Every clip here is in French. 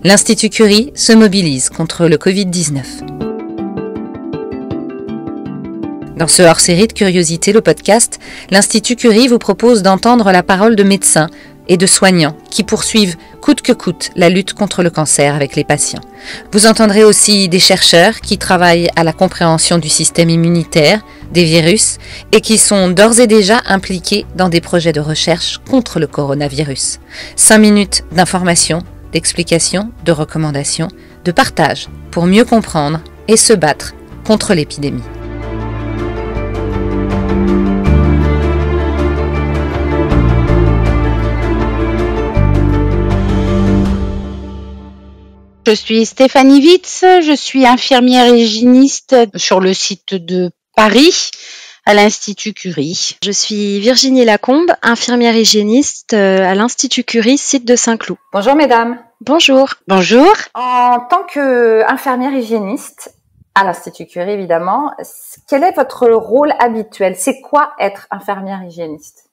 L'Institut Curie se mobilise contre le Covid-19. Dans ce hors-série de Curiosité, le podcast, l'Institut Curie vous propose d'entendre la parole de médecins et de soignants qui poursuivent coûte que coûte la lutte contre le cancer avec les patients. Vous entendrez aussi des chercheurs qui travaillent à la compréhension du système immunitaire, des virus, et qui sont d'ores et déjà impliqués dans des projets de recherche contre le coronavirus. 5 minutes d'information, d'explication, de recommandations, de partage pour mieux comprendre et se battre contre l'épidémie. Je suis Stéphanie Witz, je suis infirmière hygiéniste sur le site de Paris à l'Institut Curie. Je suis Virginie Lacombe, infirmière hygiéniste à l'Institut Curie, site de Saint-Cloud. Bonjour mesdames. Bonjour. Bonjour. En tant qu'infirmière hygiéniste à l'Institut Curie évidemment, quel est votre rôle habituel? C'est quoi être infirmière hygiéniste?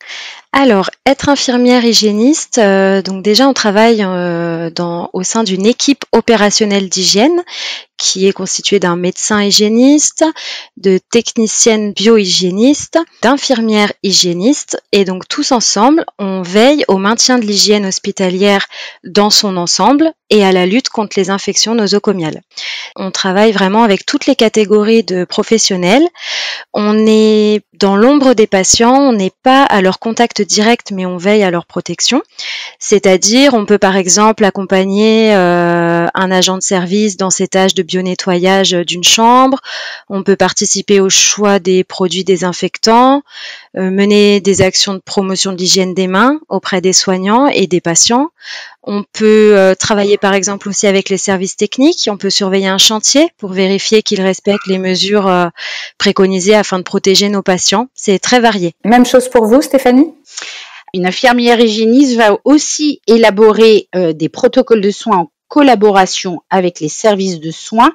Alors, être infirmière hygiéniste, donc déjà on travaille au sein d'une équipe opérationnelle d'hygiène qui est constituée d'un médecin hygiéniste, de techniciennes bio-hygiénistes, d'infirmières hygiénistes, et donc tous ensemble, on veille au maintien de l'hygiène hospitalière dans son ensemble et à la lutte contre les infections nosocomiales. On travaille vraiment avec toutes les catégories de professionnels. On est dans l'ombre des patients, on n'est pas à leur contact direct, mais on veille à leur protection. C'est-à-dire, on peut par exemple accompagner un agent de service dans ses tâches de bio-nettoyage d'une chambre, on peut participer au choix des produits désinfectants, mener des actions de promotion de l'hygiène des mains auprès des soignants et des patients. On peut travailler par exemple aussi avec les services techniques, on peut surveiller un chantier pour vérifier qu'ils respectent les mesures préconisées afin de protéger nos patients. C'est très varié. Même chose pour vous, Stéphanie? Une infirmière hygiéniste va aussi élaborer des protocoles de soins en collaboration avec les services de soins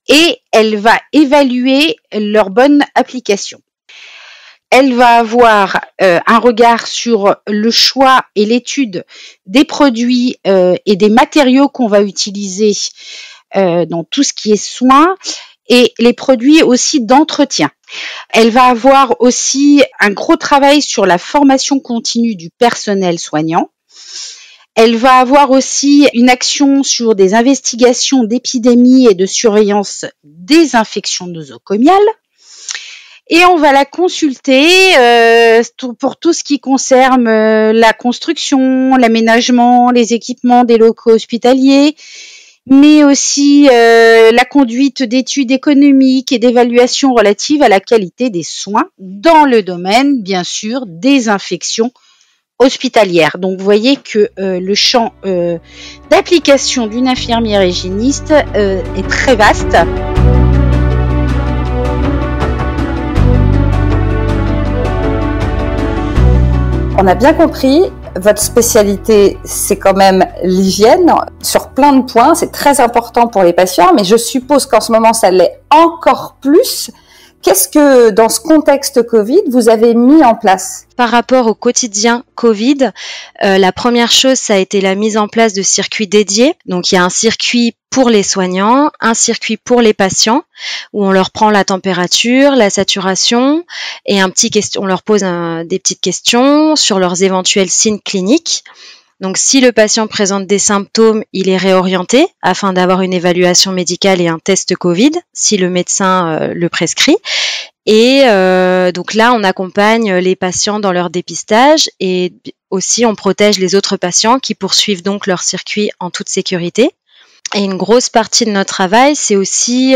et elle va évaluer leur bonne application. Elle va avoir un regard sur le choix et l'étude des produits et des matériaux qu'on va utiliser dans tout ce qui est soins et les produits aussi d'entretien. Elle va avoir aussi un gros travail sur la formation continue du personnel soignant. Elle va avoir aussi une action sur des investigations d'épidémies et de surveillance des infections nosocomiales. Et on va la consulter pour tout ce qui concerne la construction, l'aménagement, les équipements des locaux hospitaliers, mais aussi la conduite d'études économiques et d'évaluations relatives à la qualité des soins dans le domaine, bien sûr, des infections hospitalières. Donc, vous voyez que le champ d'application d'une infirmière hygiéniste est très vaste. On a bien compris, votre spécialité, c'est quand même l'hygiène sur plein de points. C'est très important pour les patients, mais je suppose qu'en ce moment, ça l'est encore plus. Qu'est-ce que, dans ce contexte Covid, vous avez mis en place? Par rapport au quotidien Covid, la première chose, ça a été la mise en place de circuits dédiés. Donc, il y a un circuit pour les soignants, un circuit pour les patients, où on leur prend la température, la saturation, et on leur pose des petites questions sur leurs éventuels signes cliniques. Donc, si le patient présente des symptômes, il est réorienté afin d'avoir une évaluation médicale et un test Covid, si le médecin le prescrit. Et donc là, on accompagne les patients dans leur dépistage et aussi on protège les autres patients qui poursuivent donc leur circuit en toute sécurité. Et une grosse partie de notre travail, c'est aussi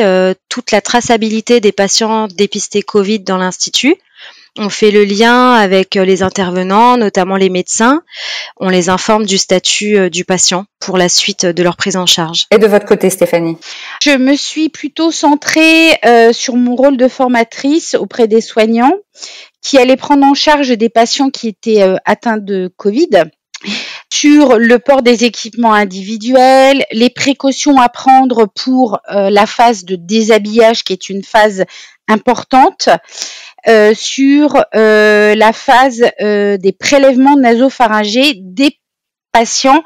toute la traçabilité des patients dépistés Covid dans l'Institut. On fait le lien avec les intervenants, notamment les médecins. On les informe du statut du patient pour la suite de leur prise en charge. Et de votre côté, Stéphanie? Je me suis plutôt centrée sur mon rôle de formatrice auprès des soignants qui allaient prendre en charge des patients qui étaient atteints de Covid, sur le port des équipements individuels, les précautions à prendre pour la phase de déshabillage qui est une phase importante, sur la phase des prélèvements nasopharyngés des patients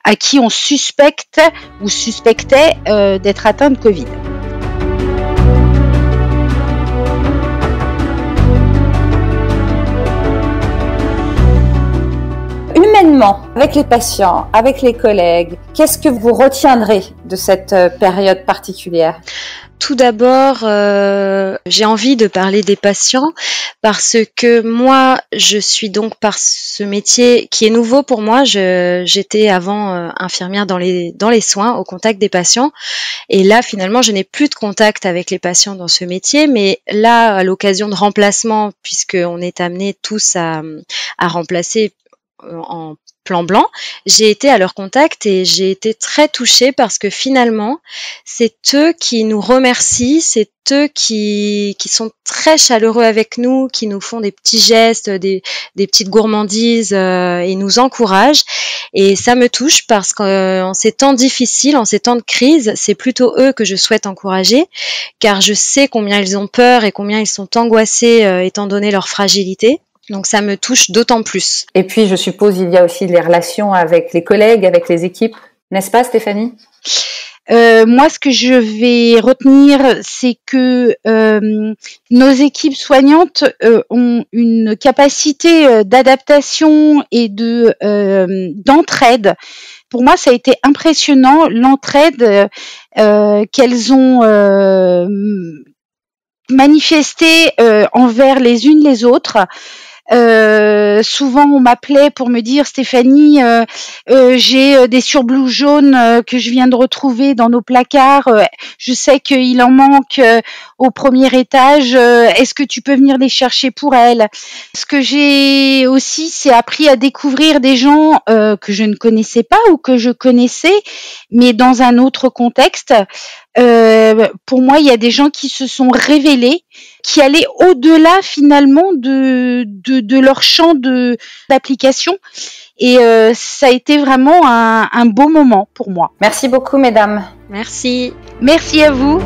à qui on suspecte ou suspectait d'être atteints de Covid. Humainement, avec les patients, avec les collègues, qu'est-ce que vous retiendrez de cette période particulière ? Tout d'abord, j'ai envie de parler des patients parce que moi, je suis donc par ce métier qui est nouveau pour moi. J'étais avant infirmière dans les soins, au contact des patients. Et là, finalement, je n'ai plus de contact avec les patients dans ce métier. Mais là, à l'occasion de remplacement, puisqu'on est amenés tous à remplacer en plan blanc, j'ai été à leur contact et j'ai été très touchée parce que finalement, c'est eux qui nous remercient, c'est eux qui sont très chaleureux avec nous, qui nous font des petits gestes, des petites gourmandises et nous encouragent. Et ça me touche parce qu'en ces temps difficiles, en ces temps de crise, c'est plutôt eux que je souhaite encourager, car je sais combien ils ont peur et combien ils sont angoissés étant donné leur fragilité. Donc ça me touche d'autant plus. Et puis je suppose il y a aussi les relations avec les collègues, avec les équipes, n'est-ce pas Stéphanie ? Moi, ce que je vais retenir, c'est que nos équipes soignantes ont une capacité d'adaptation et d'entraide. Pour moi, ça a été impressionnant, l'entraide qu'elles ont manifestée envers les unes les autres. Souvent on m'appelait pour me dire Stéphanie, j'ai des surblouses jaunes que je viens de retrouver dans nos placards, je sais qu'il en manque au premier étage, est-ce que tu peux venir les chercher pour elles? Ce que j'ai aussi, c'est appris à découvrir des gens que je ne connaissais pas ou que je connaissais, mais dans un autre contexte. Pour moi, il y a des gens qui se sont révélés, qui allaient au-delà finalement de leur champ d'application. Et ça a été vraiment un beau moment pour moi. Merci beaucoup, mesdames. Merci. Merci à vous.